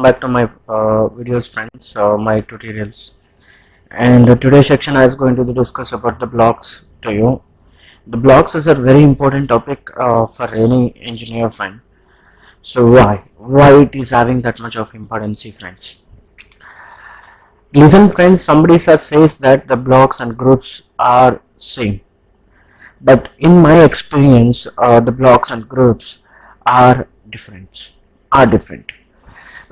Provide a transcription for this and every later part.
back to my videos, friends, my tutorials. And today's section I was going to discuss about the blocks to you. The blocks is a very important topic for any engineer friend. So why it is having that much of importance, friends? Listen, friends. Somebody says that the blocks and groups are same, but in my experience, the blocks and groups are different. Are different.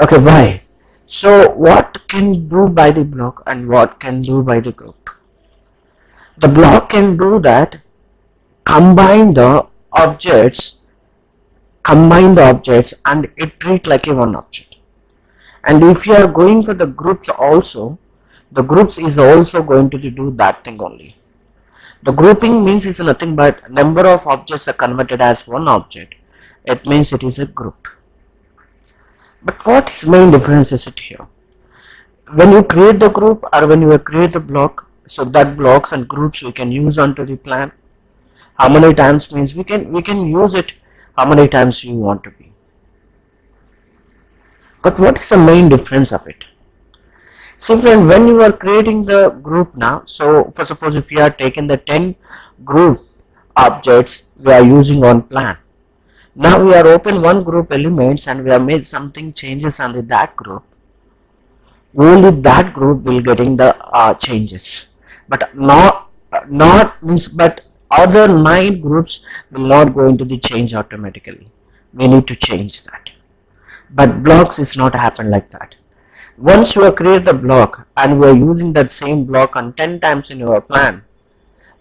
Okay, why? So what can do by the block and what can do by the group? The block can do that, combine the objects, and it treat like a one object. And if you are going for the groups also, the groups is also going to do that thing only. The grouping means it's nothing but number of objects are converted as one object. It means it is a group. But what is main difference is it here? When you create the group or when you create the block, so that blocks and groups we can use onto the plan. How many times means we can use it how many times you want to be. But what is the main difference of it? See friend, when you are creating the group now, so for suppose if you are taking the 10 group objects we are using on plan. Now we are open one group elements and we have made something changes on that group. Only that group will getting the changes, but not means but other 9 groups will not going to the change automatically. We need to change that. But blocks is not happen like that. Once you create the block and we are using that same block on 10 times in your plan,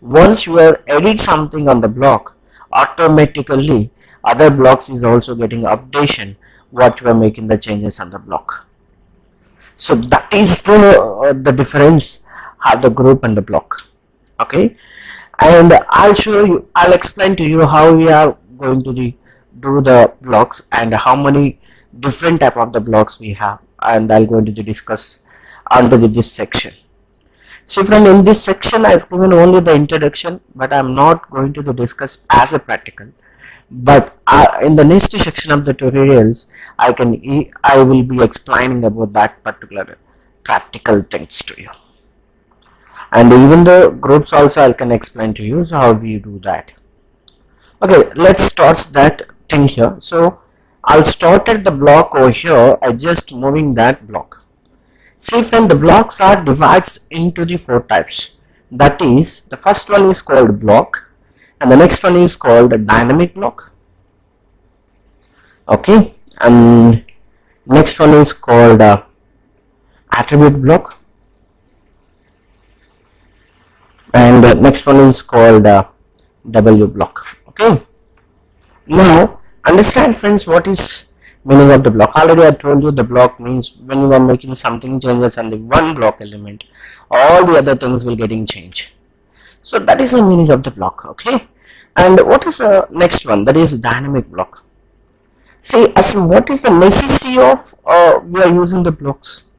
once you are edit something on the block, automatically other blocks is also getting updation what you are making the changes on the block. So that is the difference of the group and the block. Okay, and I'll explain to you how we are going to do the blocks and how many different type of the blocks we have, and I'll going to discuss onto this section. So friend, in this section I have given only the introduction, but I'm not going to discuss as a practical. But in the next section of the tutorials I will be explaining about that particular practical things to you, and even the groups also I can explain to you how we do that. Okay, let's start that thing here. So I'll start at the block over here. I just moving that block. See friend, the blocks are divided into the 4 types. That is, the first one is called block, and the next one is called a dynamic block. Okay, and next one is called attribute block, and next one is called W block. Okay, now understand friends what is meaning of the block. Already I told you the block means when you are making something changes on the one block element, all the other things will getting changed. So that is the meaning of the block. Okay, and what is the next one? That is dynamic block. See, as what is the necessity of we are using the blocks?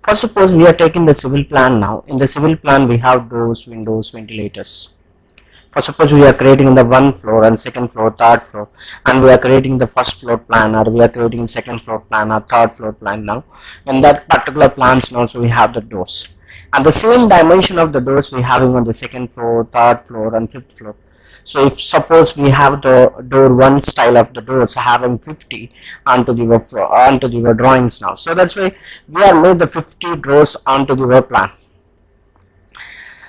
For suppose we are taking the civil plan now. In the civil plan we have doors, windows, ventilators. For suppose we are creating the 1 floor and 2nd floor, 3rd floor, and we are creating the 1st floor plan, or we are creating 2nd floor plan or 3rd floor plan now. In that particular plans now, so we have the doors. And the same dimension of the doors we having on the 2nd floor, 3rd floor and 5th floor. So if suppose we have the door one style of the doors having 50 onto the drawings now. So that's why we are made the 50 doors onto the plan.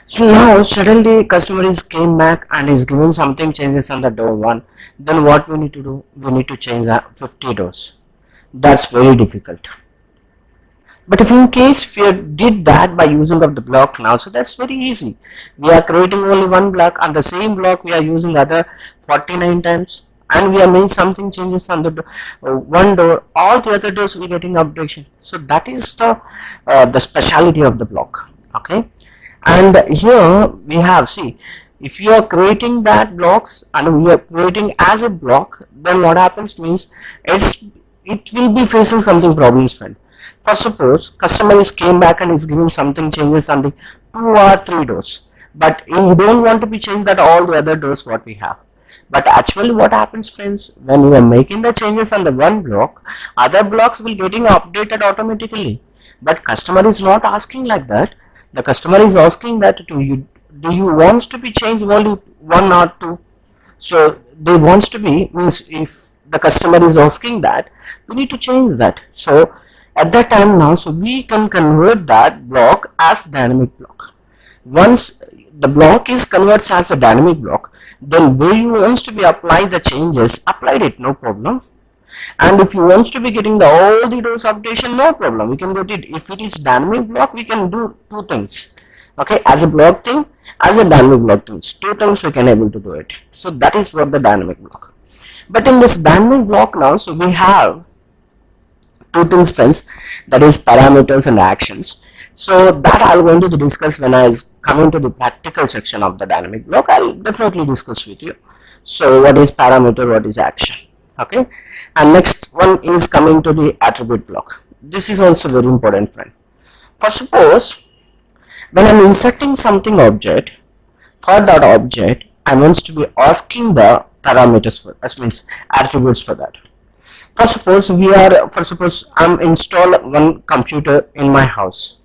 So now suddenly customer is came back and is giving something changes on the door 1. Then what we need to do? We need to change the 50 doors. That's very difficult. But if in case we did that by using of the block now, so that's very easy. We are creating only one block, on the same block we are using other 49 times, and we are making something changes on the one door, all the other doors we getting updation. So that is the speciality of the block. Okay, and here we have, see, if you are creating that blocks and we are creating as a block, then what happens means it will be facing something problems, friend. For suppose customer is came back and is giving something changes on the 2 or 3 doors, but you don't want to be changed that all the other doors what we have. But actually what happens, friends, when you are making the changes on the one block, other blocks will getting updated automatically. But customer is not asking like that. The customer is asking that do you want to be changed only one or two? So they wants to be, means if the customer is asking that, we need to change that. So at that time now, so we can convert that block as dynamic block. Once the block is converted as a dynamic block, then where you wants to be apply the changes, applied it, no problem. And if you want to be getting the all the rows updation, no problem, we can get it. If it is dynamic block, we can do two things, okay, as a block thing, as a dynamic block things, two things we can able to do it. So that is what the dynamic block. But in this dynamic block now, so we have two things, friends, that is parameters and actions. So that I'll going to discuss when I come into the practical section of the dynamic block. I'll definitely discuss with you. So what is parameter, what is action, okay. And next one is coming to the attribute block. This is also very important, friend. For suppose when I'm inserting something object, for that object I want to be asking the parameters for, that means attributes for that. For suppose I'm install one computer in my house.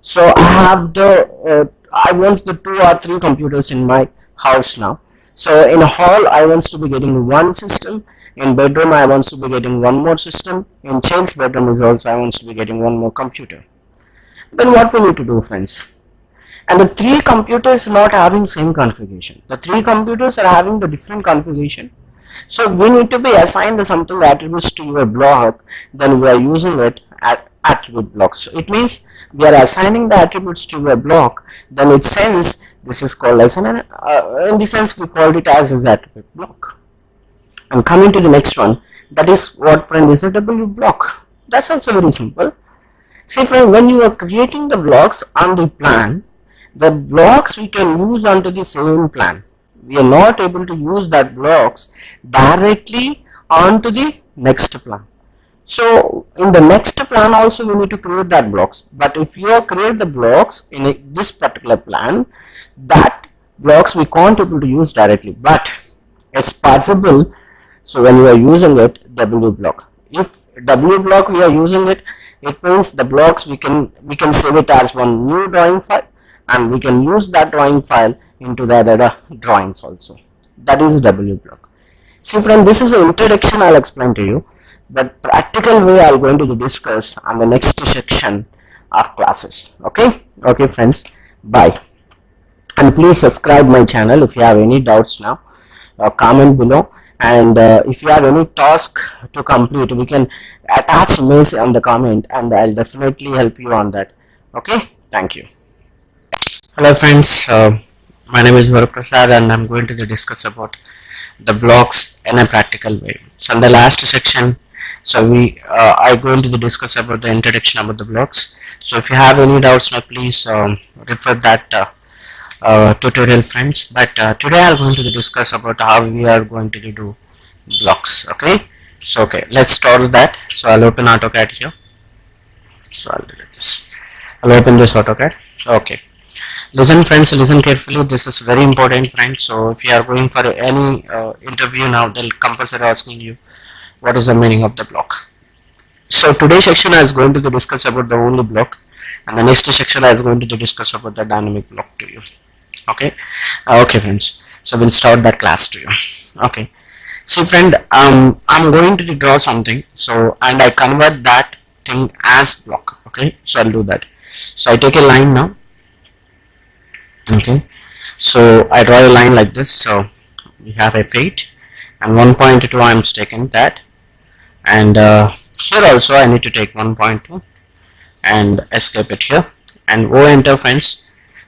So I have the I want the 2 or 3 computers in my house now. So in a hall I want to be getting one system, in bedroom I want to be getting one more system, in child's bedroom is also I want to be getting one more computer. Then what we need to do, friends? And the 3 computers not having same configuration. The 3 computers are having the different configuration. So we need to be assigned something attributes to your block, then we are using it at attribute blocks. So it means we are assigning the attributes to your block, then it says this is called as an in the sense we called it as attribute block. And coming to the next one, that is what, friend, is a W block. That's also very simple. See, friend, when you are creating the blocks on the plan, the blocks we can use onto the same plan. We are not able to use that blocks directly onto the next plan. So in the next plan also we need to create that blocks. But if you create the blocks in this particular plan, that blocks we can't able to use directly, but it's possible. So when you are using it, W block. If W block we are using it, it means the blocks we can save it as one new drawing file, and we can use that drawing file into the other drawings also. That is W block. See, friend, this is an introduction I'll explain to you, but practical way I'm going to discuss on the next section of classes. Okay friends, bye. And please subscribe my channel. If you have any doubts now, comment below, and if you have any task to complete, we can attach mails on the comment, and I'll definitely help you on that. Okay, thank you. Hello friends, my name is Prasad, and I'm going to discuss about the blocks in a practical way. So in the last section, so we are going to discuss about the introduction about the blocks. So if you have any doubts now, please refer that tutorial, friends. But today I'm going to discuss about how we are going to do blocks. Okay, so let's start with that. So I'll open AutoCAD here. So I'll do this. I'll open this AutoCAD. Okay, listen friends, listen carefully, this is very important, friends. So if you are going for any interview now, they'll compulsory asking you what is the meaning of the block. So today's section I is going to discuss about the only block, and the next section I is going to discuss about the dynamic block to you. Okay, friends, so we'll start that class to you. Okay, see friend, I'm going to draw something, so and I convert that thing as block. Okay, so I'll do that. So I take a line now. Okay, so I draw a line like this. So we have a fate, and 1.2 I'm taking that, and here also I need to take 1.2 and escape it here, and O enter, friends.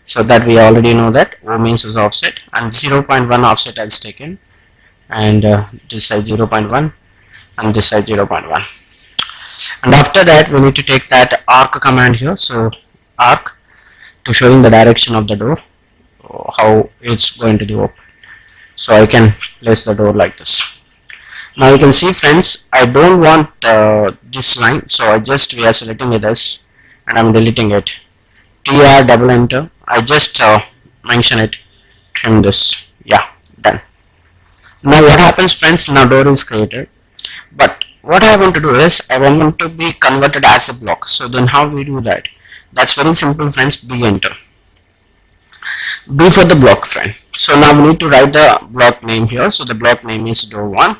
So that we already know that O means is offset, and 0.1 offset is taken, and this side 0.1 and this side 0.1. And after that we need to take that arc command here. So arc to showing the direction of the door, how it's going to be open. So I can place the door like this. Now you can see, friends, I don't want this line, so we are selecting it as, and I'm deleting it. TR double enter. I just mention it, trim this. Yeah, done. Now what happens friends, now door is created, but what I want to do is I want to be converted as a block. So then how we do that? That's very simple friends. B enter. B for the block friend. So now we need to write the block name here. So the block name is door 1.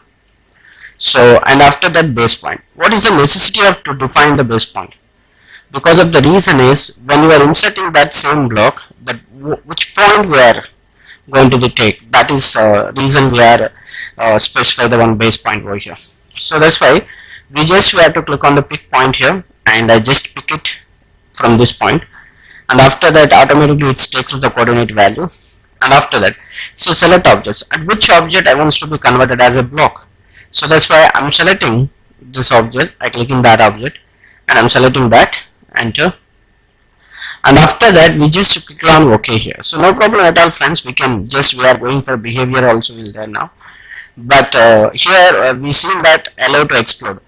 So and after that base point. What is the necessity of to define the base point? Because of the reason is when you are inserting that same block, that which point we are going to take, that is reason we are specify the one base point over here. So that's why we have to click on the pick point here, and I just pick it from this point, and after that automatically it takes the coordinate value, and after that so select objects, and which object I want to be converted as a block. So that's why I'm selecting this object. I click in that object and I'm selecting that, enter, and after that we just click on OK here. So no problem at all friends, we are going for behavior also is there now, but here we see that allow to explode.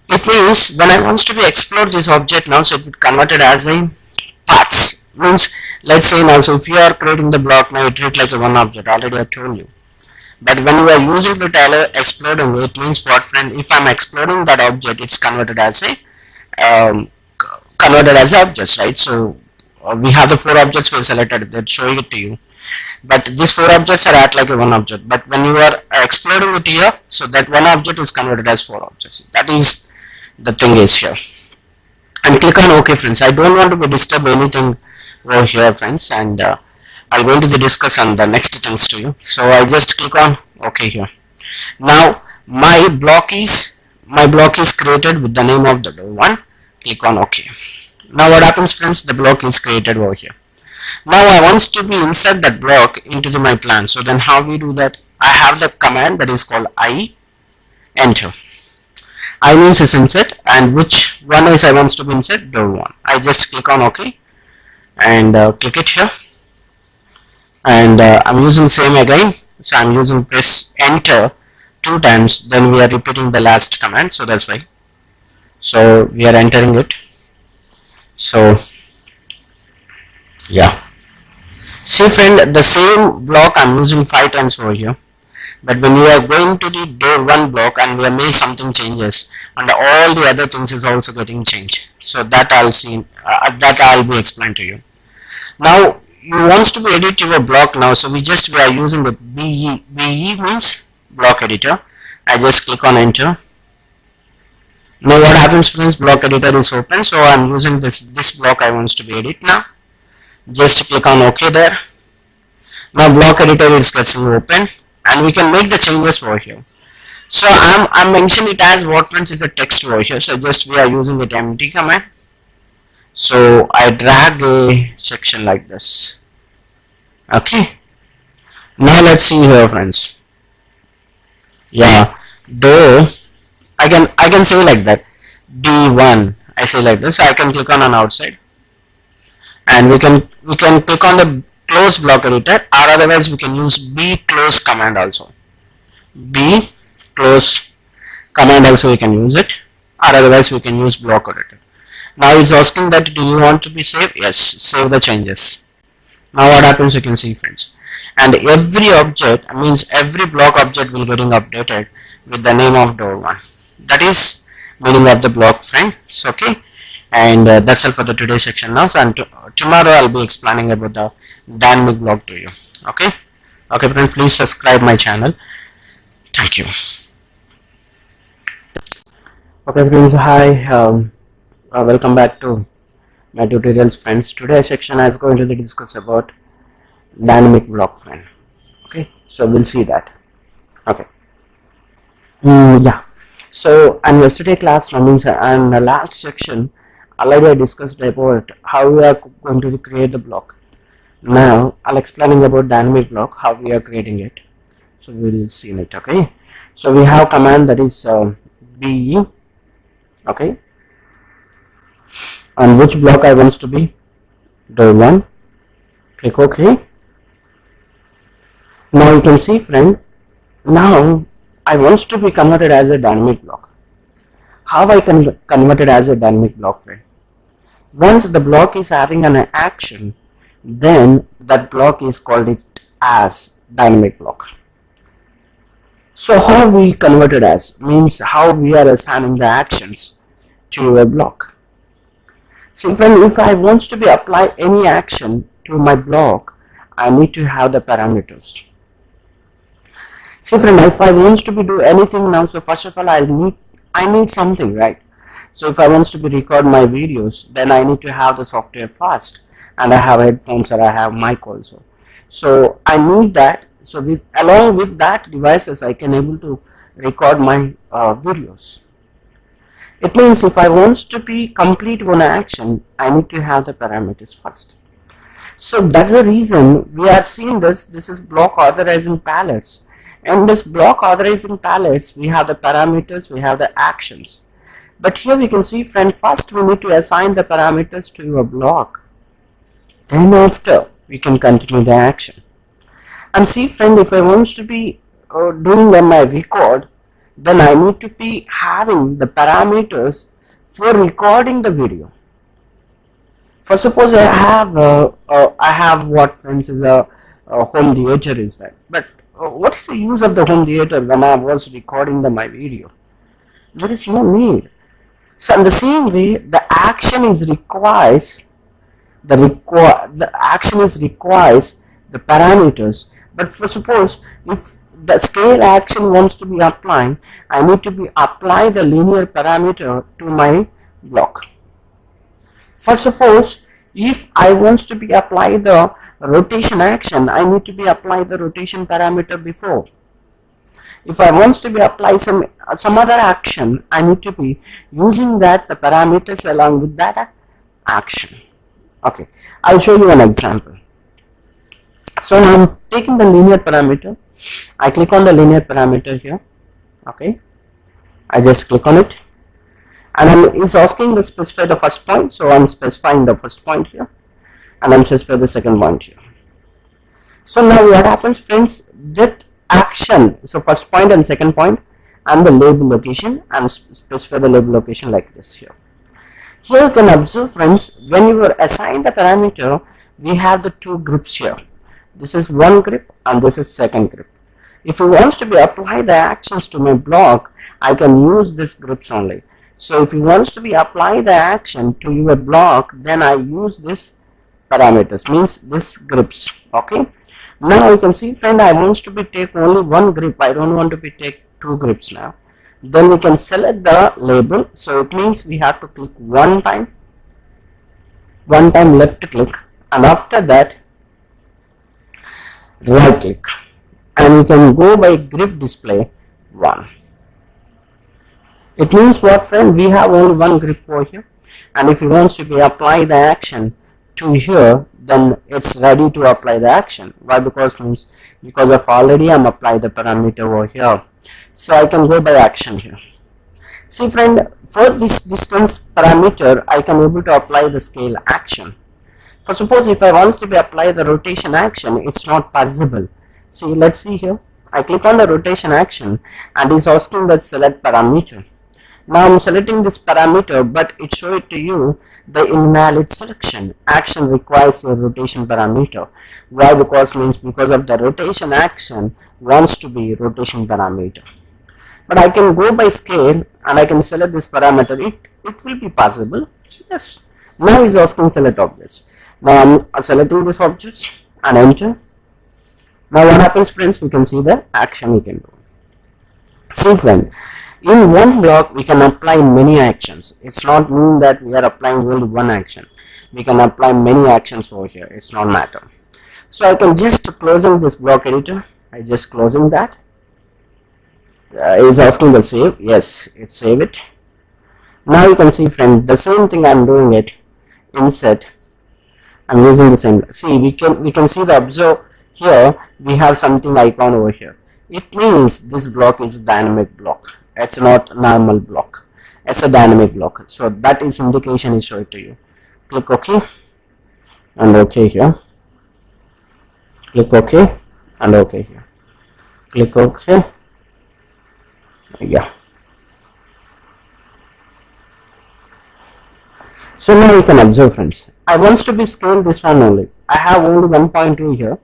It means when I want to be explore this object now, so it will convert it as a parts. Means let's say now, so if you are creating the block now, it treat like a one object, already I told you. But when you are using the allow exploding, it means what friend, if I'm exploding that object, it's converted as a objects, right? So we have the 4 objects we selected that showing it to you, but these 4 objects are at like a one object, but when you are exploding it here, so that one object is converted as 4 objects. That is the thing is here, and click on OK friends. I don't want to be disturb anything over here friends, and I'm going to discuss on the next things to you. So I just click on OK here. Now my block is created with the name of the door 1. Click on OK. Now what happens friends, the block is created over here. Now I want to be insert that block into my plan. So then how we do that? I have the command that is called I enter. I means is insert, and which one is I want to be insert? Door 1. I just click on OK and click it here, and I'm using same again. So I'm using press enter 2 times, then we are repeating the last command. So that's why. So we are entering it. So yeah, see friend, the same block I'm using 5 times over here, but when you are going to the door 1 block and we have made something changes, and all the other things is also getting changed. So that I'll be explained to you. Now you want to be edit your block now, so we are using the BE. BE means block editor. I just click on enter. Now what happens friends, block editor is open, so I'm using this block I want to be edit now. Just click on OK there. Now block editor is getting open, and we can make the changes over here. So I'm mentioning it as what friends is the text over here. So just we are using the empty command. So I drag a section like this. Okay. Now let's see here friends. Yeah, though I can say like that D1. I say like this. I can click on an outside, and we can click on the close block editor, or otherwise we can use B close command also. B close command also we can use it, or otherwise we can use block editor. Now it's asking that do you want to be saved? Yes, save the changes. Now what happens, you can see friends, and every object means every block object will getting updated with the name of door 1. That is meaning of the block friends. Okay, and that's all for the today's section now. So and tomorrow I'll be explaining about the dynamic block to you. Okay friends, please subscribe my channel. Thank you. Okay friends, hi, welcome back to my tutorials friends. Today's section I was going to discuss about dynamic block friend. Okay, so we'll see that. Okay. Yeah, so and yesterday class means and the last section already I discussed about how we are going to create the block. Now I'll explaining about dynamic block, how we are creating it. So we will see it. Okay, so we have command that is BE. Okay, and which block I wants to be door 1. Click OK. Now you can see friend, now I want to be converted as a dynamic block. How I can convert it as a dynamic block friend? Once the block is having an action, then that block is called it as dynamic block. So how we converted as means how we are assigning the actions to a block. So if I want to be apply any action to my block, I need to have the parameters. See friend, if I want to be do anything now, so first of all I need something, right? So if I want to be record my videos, then I need to have the software first, and I have headphones or I have mic also. So I need that. So along with that devices, I can able to record my videos. It means if I want to be complete one action, I need to have the parameters first. So that's the reason we are seeing this. This is block authorizing palettes. In this block authorizing palettes, we have the parameters, we have the actions. But here we can see, friend, first we need to assign the parameters to your block. Then after, we can continue the action. And see, friend, if I want to be doing my record, then I need to be having the parameters for recording the video. For suppose I have what, friends, is a home theater is that. But what is the use of the home theater when I was recording my video? There is no need. So in the same way, the action is requires the parameters. But for suppose if the scale action wants to be applied, I need to be apply the linear parameter to my block. For suppose if I want to be apply the rotation action, I need to be apply the rotation parameter before. If I want to be apply some other action, I need to be using that the parameters along with that action. Okay, I'll show you an example. So now I'm taking the linear parameter. I click on the linear parameter here. Okay, I just click on it, and it's asking to specify the first point. So I'm specifying the first point here, and I'm specifying the second point here. So now what happens, friends? That action, so first point and second point, and the label location, and specify the label location like this here. Here you can observe, friends, when you are assigned the parameter, we have the two groups here. This is one group and this is second group. If you want to be apply the actions to my block, I can use this groups only. So if you want to be apply the action to your block, then I use this parameters, means this groups. Okay. Now you can see, friend, I want to be take only one group. I don't want to be take two groups now. Then we can select the label. So it means we have to click one time left click, and after that right click, and we can go by grip display 1. It means what, friend? We have only one grip over here, and if you want to be apply the action to here, then it's ready to apply the action. Why? Because of already I'm apply the parameter over here, so I can go by action here. See, friend, for this distance parameter, I can able to apply the scale action. For suppose if I want to be apply the rotation action, it's not possible. See, let's see here. I click on the rotation action, and it's asking that select parameter. Now I'm selecting this parameter, but it shows it to you the invalid selection. Action requires a rotation parameter. Why? Because of the rotation action wants to be rotation parameter. But I can go by scale and I can select this parameter. It will be possible. Yes. Now it's asking select objects. Now I'm selecting this objects and enter. Now what happens, friends? We can see the action we can do. See, friend, in one block we can apply many actions. It's not mean that we are applying only one action. We can apply many actions over here. It's not matter. So I can just closing this block editor. I just closing that. Is asking the save. Yes, it save it. Now you can see, friend, the same thing I'm doing it. Insert. I'm using the same. See, we can see the observe here. We have something icon over here. It means this block is dynamic block. It's not normal block. It's a dynamic block. So that is indication is showing to you. Click OK and OK here. Click OK and OK here. Click OK. Yeah. So now you can observe, friends. I want to be scale this one only. I have only 1.2 here,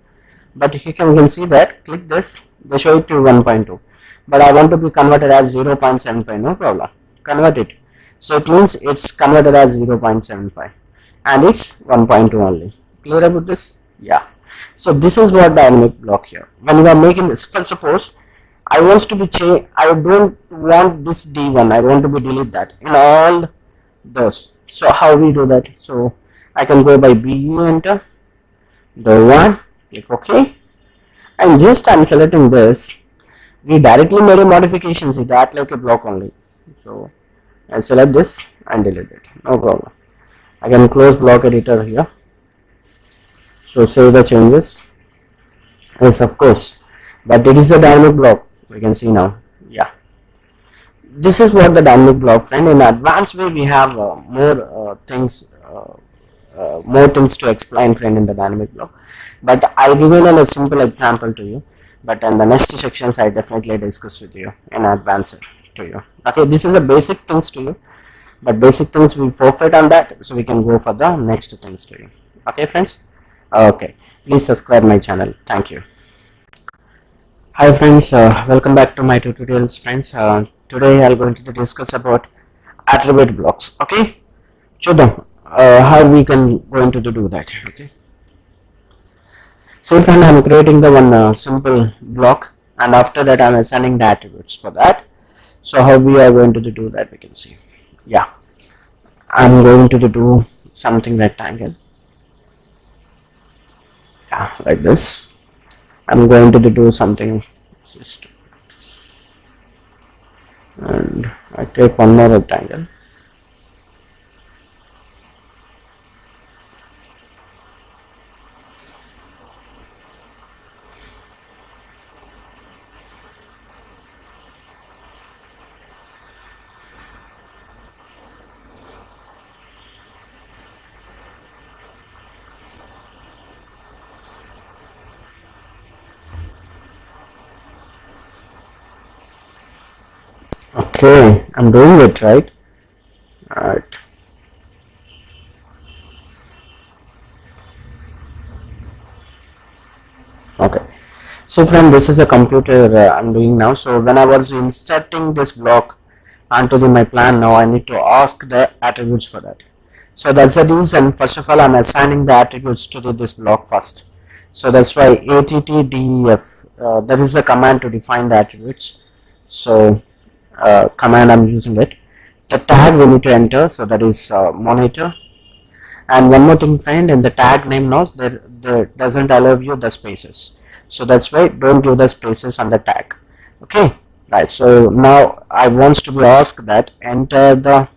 but you can see that. Click this. They show it to 1.2. but I want to be converted as 0.75, no problem, convert it. So it means it's converted as 0.75 and it's 1.2 only. Clear about this? Yeah. So this is what dynamic block here. When we are making this, for suppose I want to be change, I don't want this D1, I want to be delete that in all those. So how we do that? So I can go by BU, enter the one, click OK, and just I'm selecting this. We directly made a modification, see that like a block only. So I select this and delete it, no problem. I can close block editor here. So save the changes. Yes, of course, but it is a dynamic block, we can see now. Yeah, this is what the dynamic block, friend. In advanced way we have more things to explain, friend, in the dynamic block, but I'll give you a simple example to you, but in the next sections I definitely discuss with you in advance to you. Okay, this is a basic things to you, but basic things we forfeit on that, so we can go for the next things to you. Okay, friends. Okay, please subscribe my channel. Thank you. Hi friends, welcome back to my tutorials, friends. Today I'm going to discuss about attribute blocks. Okay, Chodam, how we can going to do that. Okay, so friend, I'm creating the one simple block, and after that I'm assigning the attributes for that. So how we are going to do that, we can see. Yeah, I'm going to do something rectangle. Yeah, like this. I'm going to do something system, and I take one more rectangle. Okay, I'm doing it right. Alright. Okay. So friend, this is a computer I'm doing now. So when I was inserting this block onto my plan, now I need to ask the attributes for that. So that's the reason. First of all, I'm assigning the attributes to this block first. So that's why attdef, that is the command to define the attributes. So command I'm using it. The tag we need to enter, so that is monitor. And one more thing, friend, in the tag name now there doesn't allow you the spaces, so that's why don't give the spaces on the tag. Okay, right. So now I want to be asked that enter the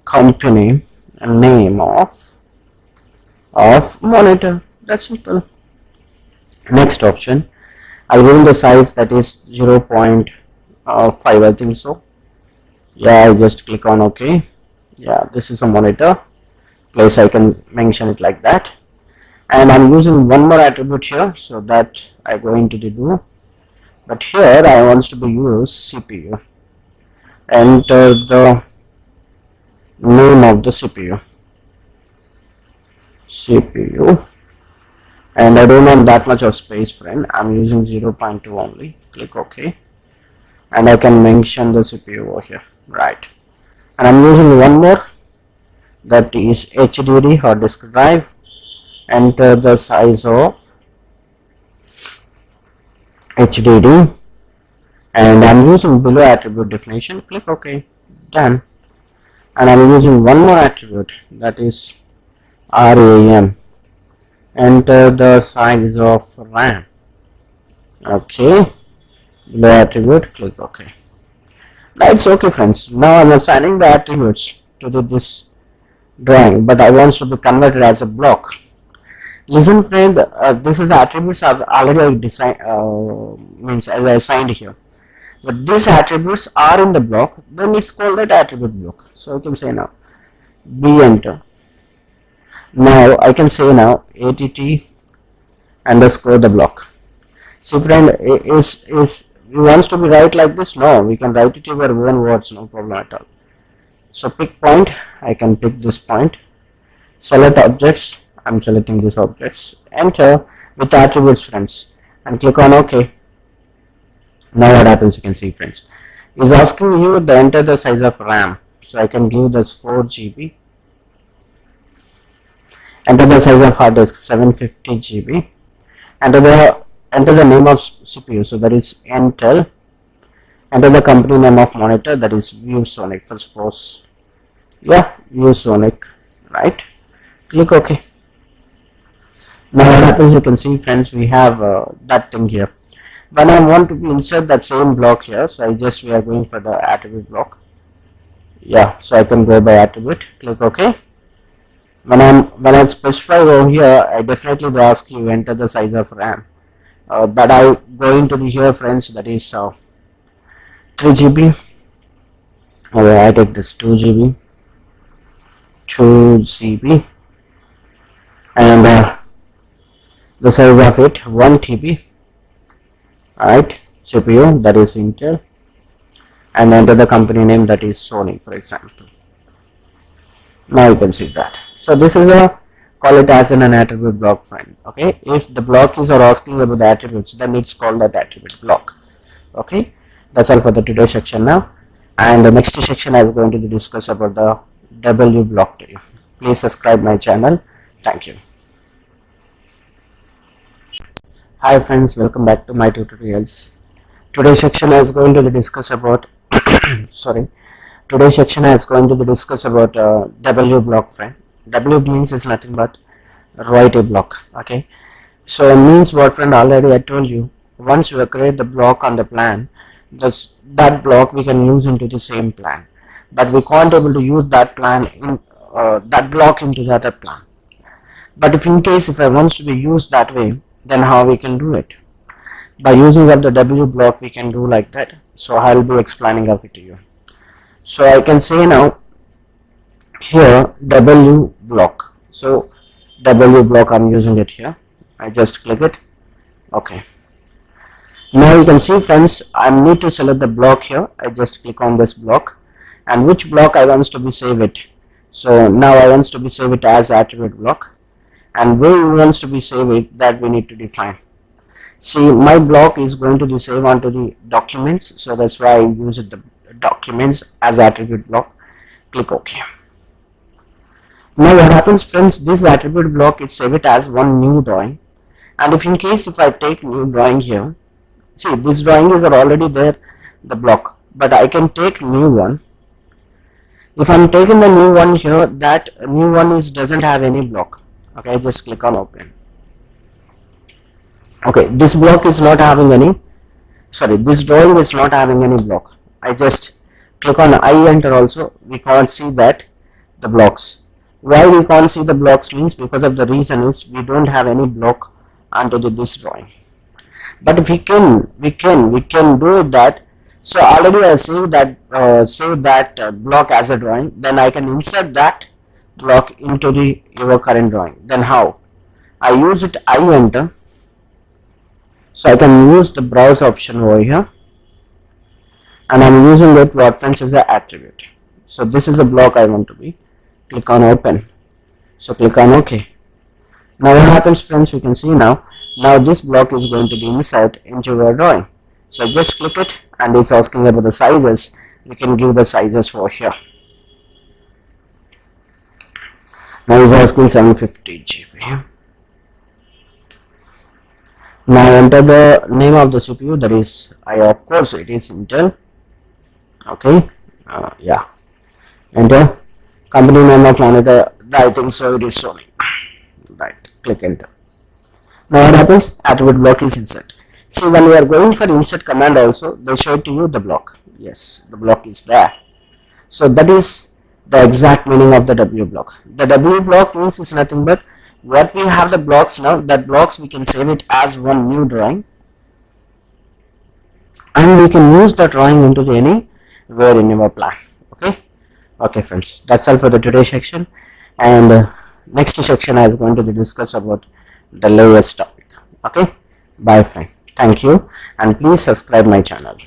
company name of monitor. That's simple. Next option, I'll give the size, that is 0.5, I think so. Yeah, I just click on OK. Yeah, this is a monitor place, I can mention it like that. And I'm using one more attribute here, so that I'm going to do, but here I want to be use CPU. Enter the name of the CPU, and I don't want that much of space, friend. I'm using 0.2 only. Click OK, and I can mention the CPU over here, right? And I'm using one more, that is HDD, hard disk drive. Enter the size of HDD, and I'm using below attribute definition. Click OK, done. And I'm using one more attribute, that is RAM. Enter the size of RAM. Okay, below attribute, click OK. That's okay, friends. Now I'm assigning the attributes to this drawing, but I want to be converted as a block. Listen, friend, this is the attributes I've already designed, means I assigned here, but these attributes are in the block, then it's called that attribute block. So I can say now B, enter. Now I can say now att underscore the block. So friend, is you wants to be write like this? No, we can write it in our own words, no problem at all. So pick point, I can pick this point. Select objects, I'm selecting these objects. Enter with attributes, friends, and click on OK. Now what happens, you can see friends, is asking you to enter the size of RAM. So I can give this 4 GB, enter the size of hard disk 750 GB, enter the name of CPU, so that is Intel, enter the company name of monitor, that is ViewSonic. For suppose, yeah, ViewSonic, right? Click OK. Now what happens, you can see friends, we have that thing here. When I want to insert that same block here, so we are going for the attribute block. Yeah, so I can go by attribute, click OK. When I specify over here, I definitely will ask you enter the size of RAM. But I go into the here friends, that is 3 GB. Okay, I take this 2 GB, 2 GB, and the size of it 1 TB. Right, CPU, that is Intel, and enter the company name, that is Sony, for example. Now you can see that. So this is call it as an attribute block, friend. Okay, if the block is asking about the attributes, then it's called that attribute block. Okay, that's all for the today's section now, and the next section I is going to discuss about the W block. Please subscribe my channel. Thank you. Hi friends, welcome back to my tutorials. Today's section is going to discuss about Today's section is going to discuss about W block, friend. W means is nothing but write a block. Okay, so means what, friend? Already I told you, once you create the block on the plan, that block we can use into the same plan, but we can't able to use that plan in that block into the other plan. But if in case if I wants to be used that way, then how we can do it? By using of the W block we can do like that. So I'll be explaining of it to you. So I can say now here W block. So W block, I'm using it here. I just click it. Okay. Now you can see friends, I need to select the block here. I just click on this block, and which block I wants to be save it. So now I wants to be save it as attribute block, and where we wants to be save it, that we need to define. See, my block is going to be saved onto the documents, so that's why I use it the documents as attribute block. Click OK. Now what happens, friends, this attribute block is save it as one new drawing, and if in case if I take new drawing here, see this drawing is already there, the block, but I can take new one. If I'm taking the new one here, that new one doesn't have any block. Okay, just click on open. Okay, this block is not having any, this drawing is not having any block. I just click on I enter also, we can't see that the blocks. Why we can't see the blocks means because of the reason is we don't have any block onto this drawing. But if we can do that. So already I saved that block as a drawing, then I can insert that block into your current drawing. Then how? I use it I enter. So I can use the browse option over here, and I'm using it what, friends, is the attribute. So this is the block I want to be. Click on open. So click on OK. Now what happens, friends, you can see now this block is going to be insert into your drawing. So just click it, and it's asking about the sizes. We can give the sizes for here. Now it's asking 750 GB. Now enter the name of the CPU, that is, of course it is Intel. Okay, yeah. Enter company name of monitor, I think so it is Sony. Right, click enter. Now what happens? Attribute block is insert. See, when we are going for insert command also, they show to you the block. Yes, the block is there. So that is the exact meaning of the W block. The W block means is nothing but what we have the blocks now, that blocks we can save it as one new drawing, and we can use the drawing into anywhere in our plan. Okay friends, that's all for the today's section, and next section I is going to discuss about the layers topic. Okay, bye friend, thank you, and please subscribe my channel.